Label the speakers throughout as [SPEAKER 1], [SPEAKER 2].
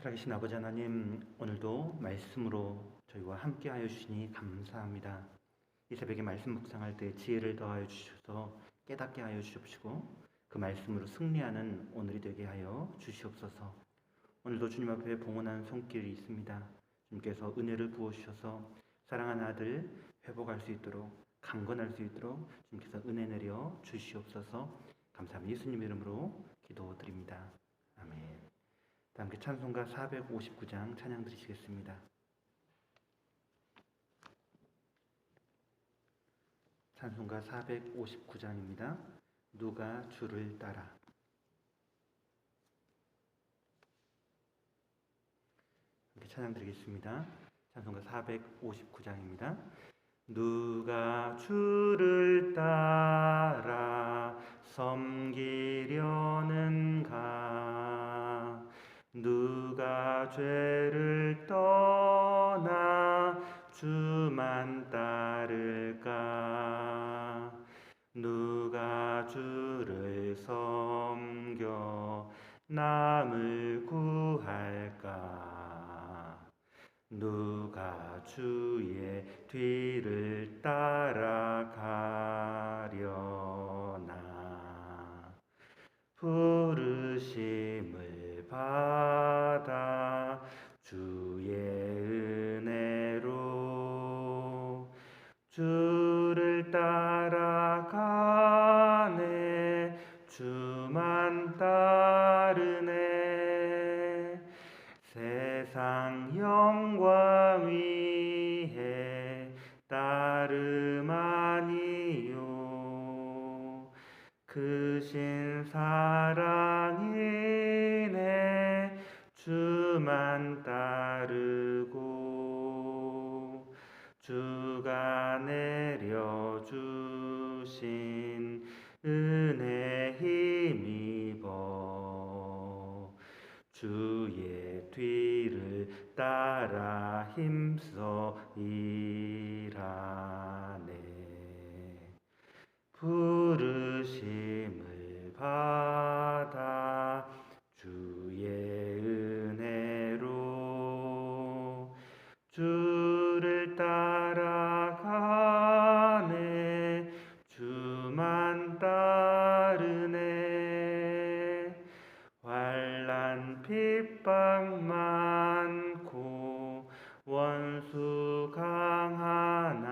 [SPEAKER 1] 살아계신 아버지 하나님, 오늘도 말씀으로 저희와 함께하여 주시니 감사합니다. 이 새벽에 말씀 묵상할 때 지혜를 더하여 주셔서 깨닫게 하여 주옵시고 그 말씀으로 승리하는 오늘이 되게 하여 주시옵소서. 오늘도 주님 앞에 봉헌한 손길이 있습니다. 주님께서 은혜를 부어주셔서 사랑하는 아들 회복할 수 있도록, 강건할 수 있도록 주님께서 은혜 내려 주시옵소서. 감사합니다. 예수님 이름으로 기도드립니다. 아멘. 함께 찬송가 459장 찬양 드리시겠습니다. 찬송가 459장입니다. 누가 주를 따라. 함께 찬양 드리겠습니다. 찬송가 459장입니다. 누가 주를 따라 섬기려는가? 누가 죄를 떠나 주만 따를까? 누가 주를 섬겨 남을 구할까? 누가 주의 뒤를 따라가려나? 부르심을 받아 주의 은혜로 주를 따라가네. 주만 따르네. 세상 영광 위에 따름 아니요 크신 사랑이네. 주만 따르고 주가 내려주신 은혜 힘입어 주의 뒤를 따라 힘써 일하네. 부르심을 받아 주의 은혜로 주를 따라가네. 주만 따르네. 환난 핍박 많고 원수 강하나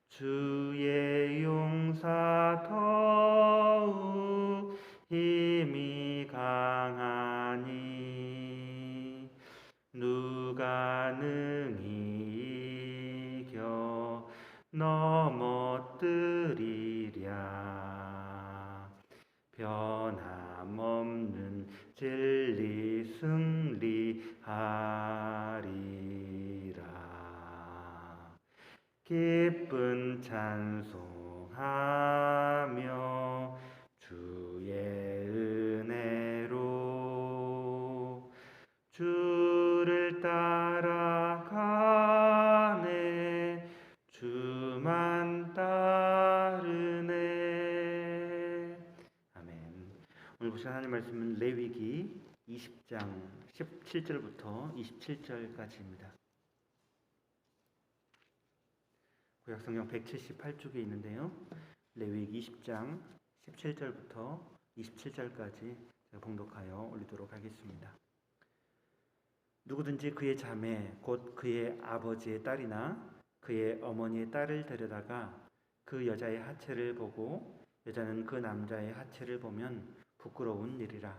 [SPEAKER 1] 주의 용사 더욱 힘이 강하니 누가 능히 이겨 넘어뜨리랴? 변함없는 진리 승리하리라. 기쁜 찬송하며 주의 은혜로 주를 따라가네. 주만 따르네. 아멘. 오늘 보실 하나님 말씀은 레위기 20장 17절부터 27절까지입니다. 구약성경 178쪽에 있는데요. 레위기 20장 17절부터 27절까지 제가 봉독하여 올리도록 하겠습니다. 누구든지 그의 자매 곧 그의 아버지의 딸이나 그의 어머니의 딸을 데려다가 그 여자의 하체를 보고 여자는 그 남자의 하체를 보면 부끄러운 일이라.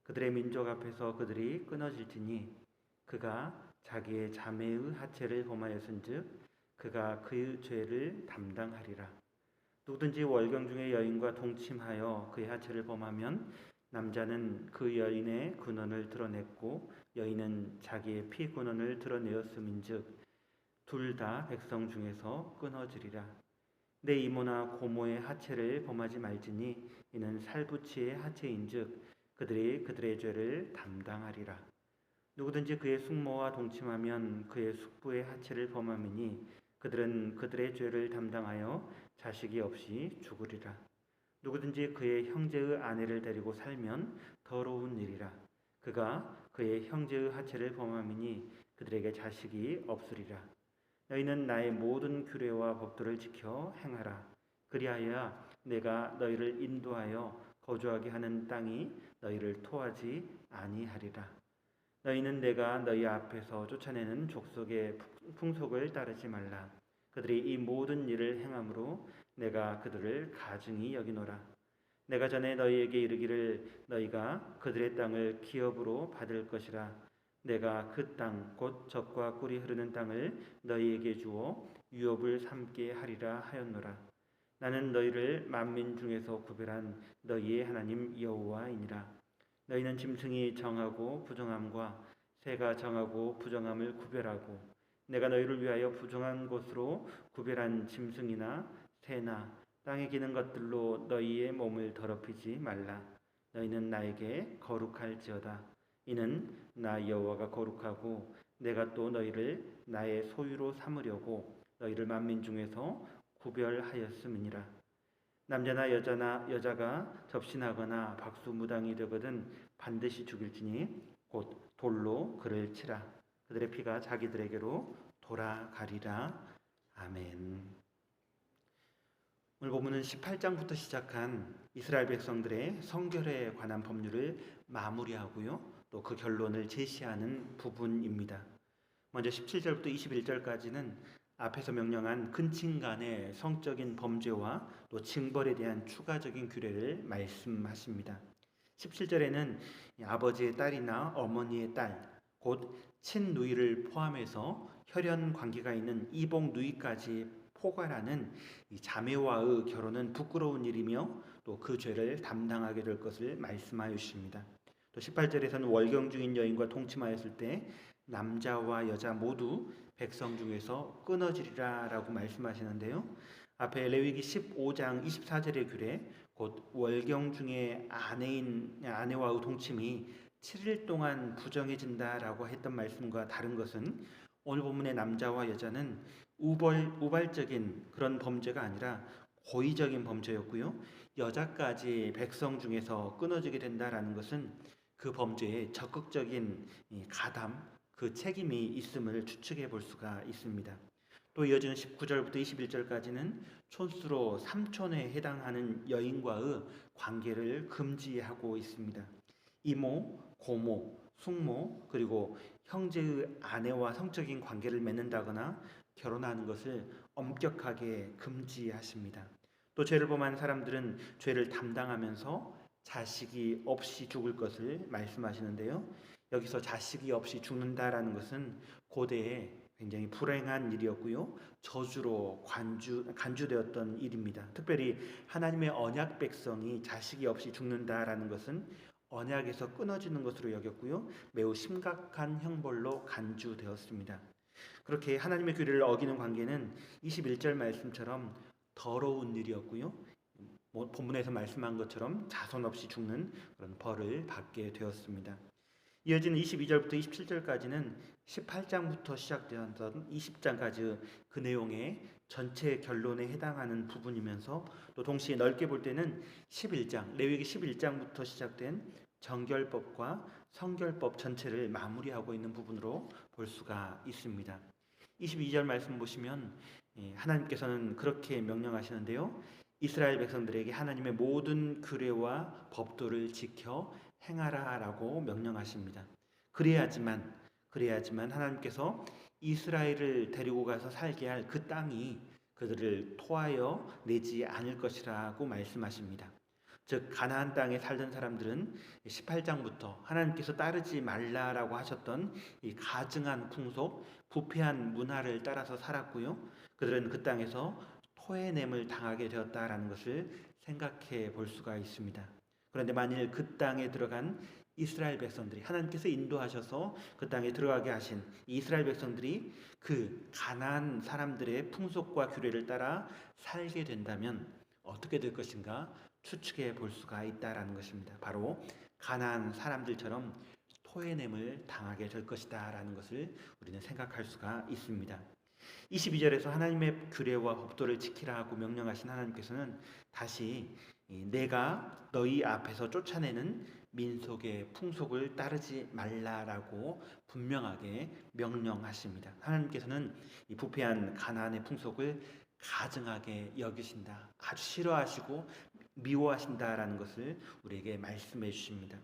[SPEAKER 1] 그들의 민족 앞에서 그들이 끊어질지니 그가 자기의 자매의 하체를 범하였은즉 그가 그 죄를 담당하리라. 누구든지 월경 중에 여인과 동침하여 그의 하체를 범하면 남자는 그 여인의 근원을 드러냈고 여인은 자기의 피 근원을 드러내었음인즉 둘 다 백성 중에서 끊어지리라. 내 이모나 고모의 하체를 범하지 말지니 이는 살부치의 하체인즉 그들이 그들의 죄를 담당하리라. 누구든지 그의 숙모와 동침하면 그의 숙부의 하체를 범함이니 그들은 그들의 죄를 담당하여 자식이 없이 죽으리라. 누구든지 그의 형제의 아내를 데리고 살면 더러운 일이라. 그가 그의 형제의 하체를 범함이니 그들에게 자식이 없으리라. 너희는 나의 모든 규례와 법도를 지켜 행하라. 그리하여 내가 너희를 인도하여 거주하게 하는 땅이 너희를 토하지 아니하리라. 너희는 내가 너희 앞에서 쫓아내는 족속의 풍속을 따르지 말라. 그들이 이 모든 일을 행함으로 내가 그들을 가증히 여기노라. 내가 전에 너희에게 이르기를 너희가 그들의 땅을 기업으로 받을 것이라. 내가 그 땅 곧 젖과 꿀이 흐르는 땅을 너희에게 주어 유업을 삼게 하리라 하였노라. 나는 너희를 만민 중에서 구별한 너희의 하나님 여호와이니라. 너희는 짐승이 정하고 부정함과 새가 정하고 부정함을 구별하고 내가 너희를 위하여 부정한 것으로 구별한 짐승이나 새나 땅에 기는 것들로 너희의 몸을 더럽히지 말라. 너희는 나에게 거룩할지어다. 이는 나 여호와가 거룩하고 내가 또 너희를 나의 소유로 삼으려고 너희를 만민 중에서 구별하였음이니라. 남자나 여자가 접신하거나 박수무당이 되거든 반드시 죽일지니 곧 돌로 그를 치라. 그들의 피가 자기들에게로 돌아가리라. 아멘. 오늘 본문은 18장부터 시작한 이스라엘 백성들의 성결에 관한 법률을 마무리하고요. 또 그 결론을 제시하는 부분입니다. 먼저 17절부터 21절까지는 앞에서 명령한 근친 간의 성적인 범죄와 또 징벌에 대한 추가적인 규례를 말씀하십니다. 17절에는 아버지의 딸이나 어머니의 딸, 곧 친누이를 포함해서 혈연 관계가 있는 이복 누이까지 포괄하는 이 자매와의 결혼은 부끄러운 일이며 또 그 죄를 담당하게 될 것을 말씀하여 주십니다. 또 18절에서는 월경 중인 여인과 통침하였을 때 남자와 여자 모두 백성 중에서 끊어지리라 라고 말씀하시는데요. 앞에 레위기 15장 24절의 규례, 곧 월경 중에 아내와의 동침이 7일 동안 부정해진다라고 했던 말씀과 다른 것은 오늘 본문의 남자와 여자는 우발적인 그런 범죄가 아니라 고의적인 범죄였고요. 여자까지 백성 중에서 끊어지게 된다라는 것은 그 범죄에 적극적인 가담, 그 책임이 있음을 추측해 볼 수가 있습니다. 또 이어지는 19절부터 21절까지는 촌수로 삼촌에 해당하는 여인과의 관계를 금지하고 있습니다. 이모, 고모, 숙모, 그리고 형제의 아내와 성적인 관계를 맺는다거나 결혼하는 것을 엄격하게 금지하십니다. 또 죄를 범한 사람들은 죄를 담당하면서 자식이 없이 죽을 것을 말씀하시는데요. 여기서 자식이 없이 죽는다라는 것은 고대에 굉장히 불행한 일이었고요. 저주로 간주되었던 일입니다. 특별히 하나님의 언약 백성이 자식이 없이 죽는다라는 것은 언약에서 끊어지는 것으로 여겼고요. 매우 심각한 형벌로 간주되었습니다. 그렇게 하나님의 규례를 어기는 관계는 21절 말씀처럼 더러운 일이었고요. 본문에서 말씀한 것처럼 자손 없이 죽는 그런 벌을 받게 되었습니다. 이어지는 22절부터 27절까지는 18장부터 시작되었던 20장까지 그 내용의 전체 결론에 해당하는 부분이면서 또 동시에 넓게 볼 때는 11장, 레위기 11장부터 시작된 정결법과 성결법 전체를 마무리하고 있는 부분으로 볼 수가 있습니다. 22절 말씀 보시면 하나님께서는 그렇게 명령하시는데요. 이스라엘 백성들에게 하나님의 모든 규례와 법도를 지켜 행하라라고 명령하십니다. 그래야지만 하나님께서 이스라엘을 데리고 가서 살게 할 그 땅이 그들을 토하여 내지 않을 것이라고 말씀하십니다. 즉 가나안 땅에 살던 사람들은 18장부터 하나님께서 따르지 말라라고 하셨던 이 가증한 풍속, 부패한 문화를 따라서 살았고요. 그들은 그 땅에서 토해냄을 당하게 되었다라는 것을 생각해 볼 수가 있습니다. 그런데 만일 그 땅에 들어간 이스라엘 백성들이 하나님께서 인도하셔서 그 땅에 들어가게 하신 이스라엘 백성들이 그 가나안 사람들의 풍속과 규례를 따라 살게 된다면 어떻게 될 것인가 추측해 볼 수가 있다라는 것입니다. 바로 가나안 사람들처럼 토해냄을 당하게 될 것이다라는 것을 우리는 생각할 수가 있습니다. 22절에서 하나님의 규례와 법도를 지키라 하고 명령하신 하나님께서는 다시 내가 너희 앞에서 쫓아내는 민속의 풍속을 따르지 말라라고 분명하게 명령하십니다. 하나님께서는 이 부패한 가나안의 풍속을 가증하게 여기신다, 아주 싫어하시고 미워하신다라는 것을 우리에게 말씀해 주십니다.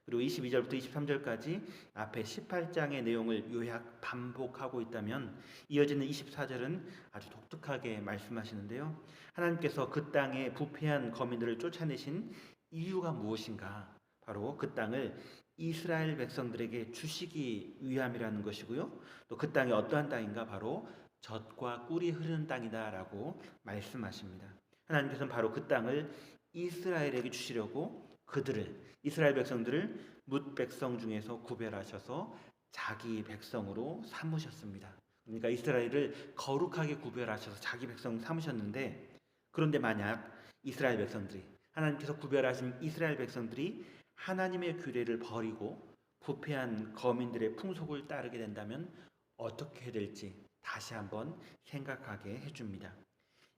[SPEAKER 1] 그리고 22절부터 23절까지 앞에 18장의 내용을 요약 반복하고 있다면 이어지는 24절은 아주 독특하게 말씀하시는데요. 하나님께서 그 땅에 부패한 거민들을 쫓아내신 이유가 무엇인가? 바로 그 땅을 이스라엘 백성들에게 주시기 위함이라는 것이고요. 또 그 땅이 어떠한 땅인가? 바로 젖과 꿀이 흐르는 땅이다라고 말씀하십니다. 하나님께서는 바로 그 땅을 이스라엘에게 주시려고 이스라엘 백성들을 뭇 백성 중에서 구별하셔서 자기 백성으로 삼으셨습니다. 그러니까 이스라엘을 거룩하게 구별하셔서 자기 백성 삼으셨는데, 그런데 만약 이스라엘 백성들이, 하나님께서 구별하신 이스라엘 백성들이 하나님의 규례를 버리고 부패한 거민들의 풍속을 따르게 된다면 어떻게 될지 다시 한번 생각하게 해줍니다.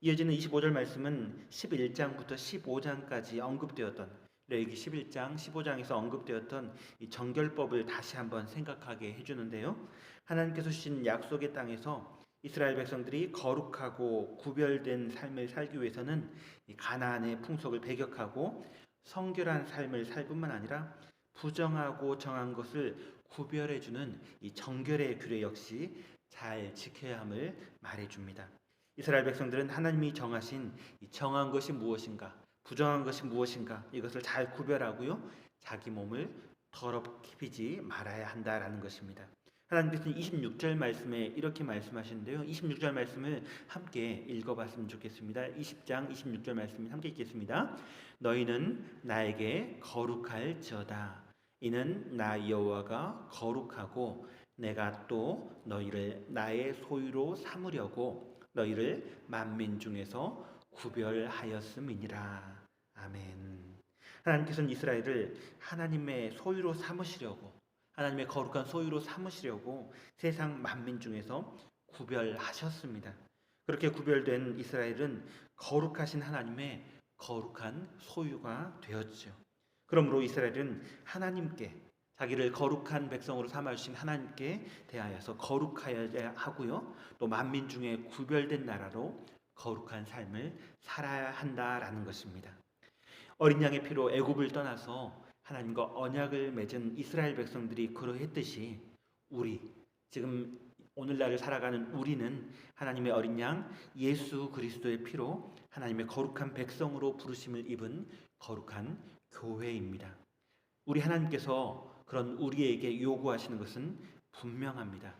[SPEAKER 1] 이어지는 25절 말씀은 11장부터 15장까지 언급되었던, 레위기 11장, 15장에서 언급되었던 이 정결법을 다시 한번 생각하게 해주는데요. 하나님께서 주신 약속의 땅에서 이스라엘 백성들이 거룩하고 구별된 삶을 살기 위해서는 이 가나안의 풍속을 배격하고 성결한 삶을 살 뿐만 아니라 부정하고 정한 것을 구별해주는 이 정결의 규례 역시 잘 지켜야 함을 말해줍니다. 이스라엘 백성들은 하나님이 정하신 이 정한 것이 무엇인가, 부정한 것이 무엇인가, 이것을 잘 구별하고요, 자기 몸을 더럽게 비지 말아야 한다라는 것입니다. 하나님께서는 26절 말씀에 이렇게 말씀하시는데요. 26절 말씀을 함께 읽어봤으면 좋겠습니다. 20장 26절 말씀 함께 읽겠습니다. 너희는 나에게 거룩할지어다. 이는 나 여호와가 거룩하고 내가 또 너희를 나의 소유로 삼으려고 너희를 만민 중에서 구별하였음이니라. 아멘. 하나님께서는 이스라엘을 하나님의 소유로 삼으시려고, 하나님의 거룩한 소유로 삼으시려고 세상 만민 중에서 구별하셨습니다. 그렇게 구별된 이스라엘은 거룩하신 하나님의 거룩한 소유가 되었죠. 그러므로 이스라엘은 하나님께, 자기를 거룩한 백성으로 삼아주신 하나님께 대하여서 거룩하여야 하고요, 또 만민 중에 구별된 나라로 거룩한 삶을 살아야 한다라는 것입니다. 어린 양의 피로 애굽을 떠나서 하나님과 언약을 맺은 이스라엘 백성들이 그러했듯이 지금 오늘날을 살아가는 우리는 하나님의 어린 양 예수 그리스도의 피로 하나님의 거룩한 백성으로 부르심을 입은 거룩한 교회입니다. 우리 하나님께서 그런 우리에게 요구하시는 것은 분명합니다.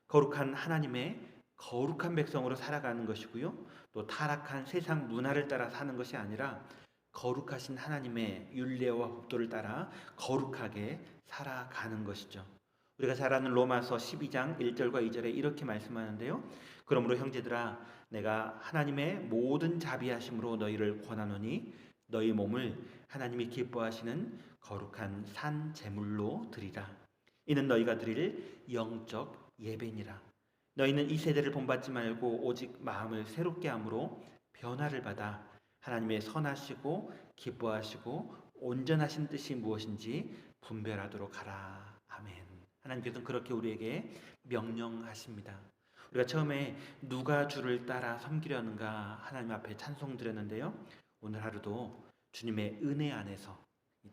[SPEAKER 1] 거룩한 하나님의 거룩한 백성으로 살아가는 것이고요, 또 타락한 세상 문화를 따라 사는 것이 아니라 거룩하신 하나님의 율례와 법도를 따라 거룩하게 살아가는 것이죠. 우리가 잘 아는 로마서 12장 1절과 2절에 이렇게 말씀하는데요. 그러므로 형제들아, 내가 하나님의 모든 자비하심으로 너희를 권하노니 너희 몸을 하나님이 기뻐하시는 거룩한 산 제물로 드리라. 이는 너희가 드릴 영적 예배니라. 너희는 이 세대를 본받지 말고 오직 마음을 새롭게 함으로 변화를 받아 하나님의 선하시고 기뻐하시고 온전하신 뜻이 무엇인지 분별하도록 하라. 아멘. 하나님께서는 그렇게 우리에게 명령하십니다. 우리가 처음에 누가 주를 따라 섬기려는가 하나님 앞에 찬송 드렸는데요. 오늘 하루도 주님의 은혜 안에서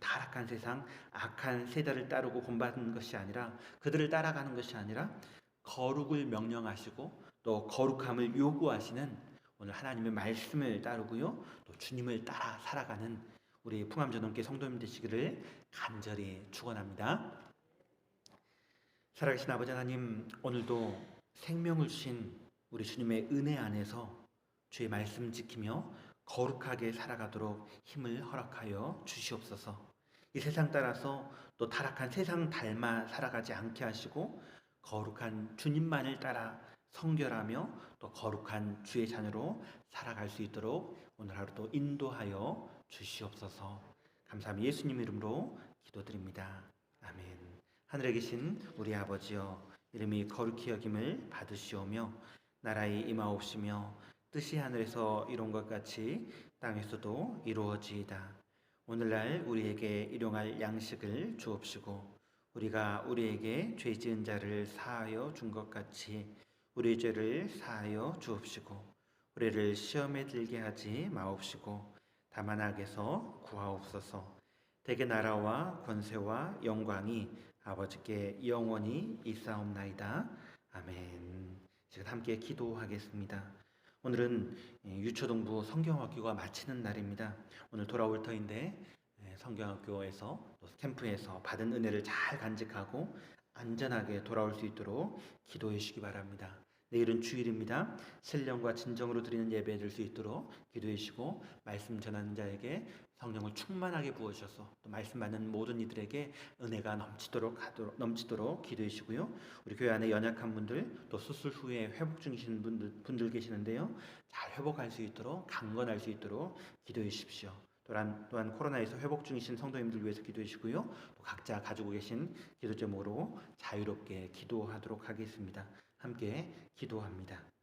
[SPEAKER 1] 타락한 세상, 악한 세대를 따르고 본받는 것이 아니라, 그들을 따라가는 것이 아니라 거룩을 명령하시고 또 거룩함을 요구하시는 오늘 하나님의 말씀을 따르고요, 또 주님을 따라 살아가는 우리 풍암전원교회 성도님 되시기를 간절히 축원합니다. 살아계신 아버지 하나님, 오늘도 생명을 주신 우리 주님의 은혜 안에서 주의 말씀 지키며 거룩하게 살아가도록 힘을 허락하여 주시옵소서. 이 세상 따라서 또 타락한 세상 닮아 살아가지 않게 하시고 거룩한 주님만을 따라 성결하며 또 거룩한 주의 자녀로 살아갈 수 있도록 오늘 하루도 인도하여 주시옵소서. 감사합니다. 예수님 이름으로 기도드립니다. 아멘. 하늘에 계신 우리 아버지여, 이름이 거룩히 여김을 받으시오며 나라의 임하옵시며 뜻이 하늘에서 이룬 것 같이 땅에서도 이루어지이다. 오늘날 우리에게 일용할 양식을 주옵시고 우리가 우리에게 죄 지은 자를 사하여 준 것 같이 우리 죄를 사하여 주옵시고 우리를 시험에 들게 하지 마옵시고 다만 악에서 구하옵소서. 대개 나라와 권세와 영광이 아버지께 영원히 있사옵나이다. 아멘. 지금 함께 기도하겠습니다. 오늘은 유초동부 성경학교가 마치는 날입니다. 오늘 돌아올 터인데 성경학교에서 또 캠프에서 받은 은혜를 잘 간직하고 안전하게 돌아올 수 있도록 기도해 주시기 바랍니다. 내일은 주일입니다. 신령과 진정으로 드리는 예배 드릴 수 있도록 기도해 주시고 말씀 전하는 자에게 성령을 충만하게 부어주셔서 또 말씀 받는 모든 이들에게 은혜가 넘치도록 기도해 주시고요. 우리 교회 안에 연약한 분들 또 수술 후에 회복 중이신 분들 계시는데요. 잘 회복할 수 있도록 강건할 수 있도록 기도해 주십시오. 또한 코로나에서 회복 중이신 성도님들 위해서 기도해 주시고요. 또 각자 가지고 계신 기도 제목으로 자유롭게 기도하도록 하겠습니다. 함께 기도합니다.